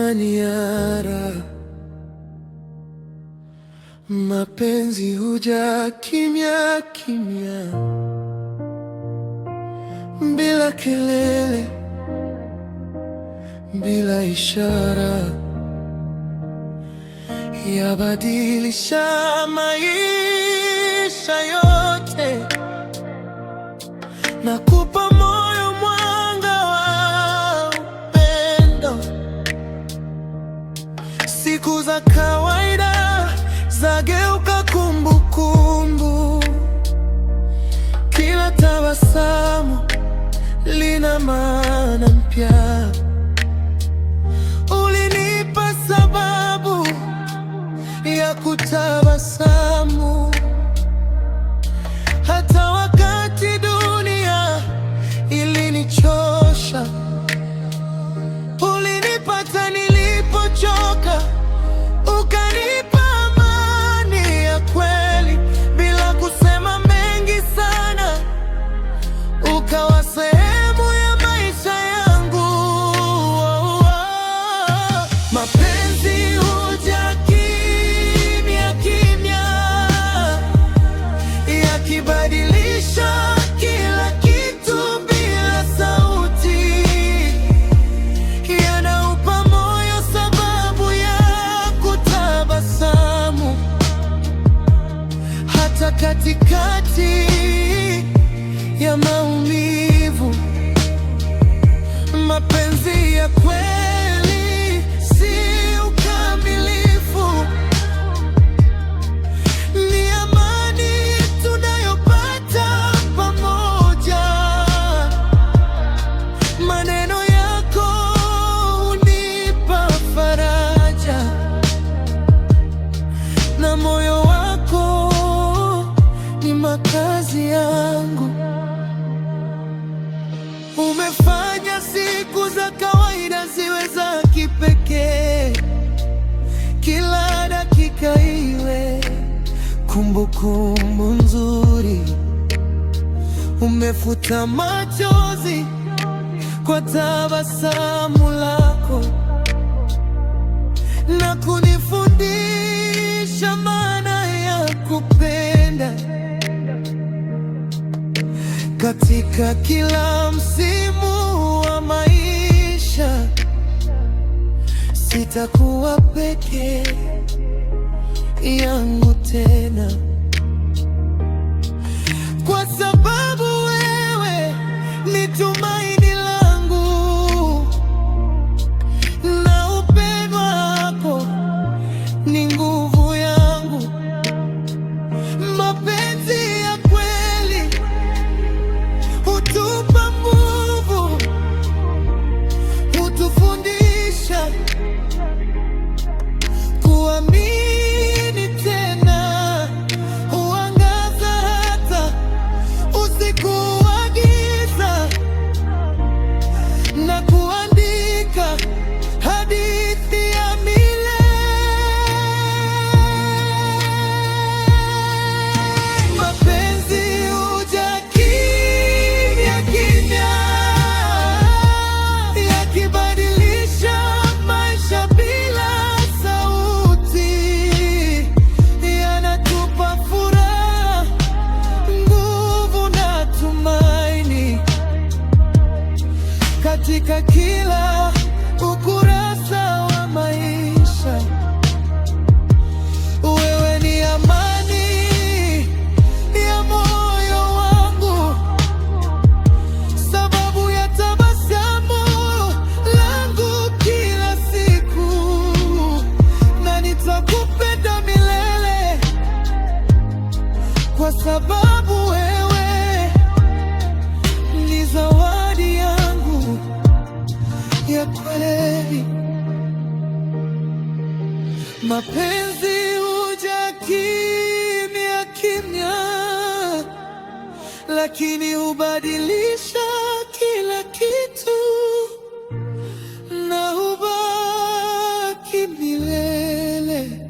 amani ya raha. Mapenzi huja kimya kimya, bila kelele, bila ishara, yabadilisha maisha yote. Nakupa moyo, mwanga wa upendo. Siku za kawaida zageuka kumbukumbu. Kila tabasamu lina maana mpya. Ulinipa sababu ya kutabasamu, hata wakati dunia ilinichosha. Ulinipata nilipochoka, ukanipa amani ya kweli. Bila kusema mengi sana, ukawa sehemu ya maisha yangu. Mapenzi huja kimya kimya, yakibadilisha kila kitu bila sauti. Yanaupa moyo sababu ya kutabasamu, hata katikati ya maumivu. Mapenzi ya kweli si ukamilifu, ni amani tunayopata pamoja. Maneno yako hunipa faraja, na moyo wako ni makazi yangu. Umefanya siku za kawaida ziwe za kipekee, kila dakika iwe kumbukumbu nzuri. Umefuta machozi kwa tabasamu lako, na kunifundisha maana ya kupenda. Katika kila msimu wa maisha, sitakuwa peke yangu tena, kwa sababu wewe ni tumaini langu, na upendo wako ni nguvu yangu. Mapenzi ya kweli hutupa nguvu, hutufundisha kuamini tena, huangaza hata usiku wa giza, na kuandika hadithi ya milele. Mapenzi huja kimya kimya, yakibadilisha maisha bila sauti. Yanatupa furaha, nguvu na tumaini katika kila ukurasa wa maisha. Wewe ni amani ya moyo wangu, sababu ya tabasamu langu kila siku, na nitakupenda milele, kwa sababu wewe ni zawadi yangu ya kweli. Mapenzi huja kimya kimya, lakini hubadilisha kila kitu, na hubaki milele.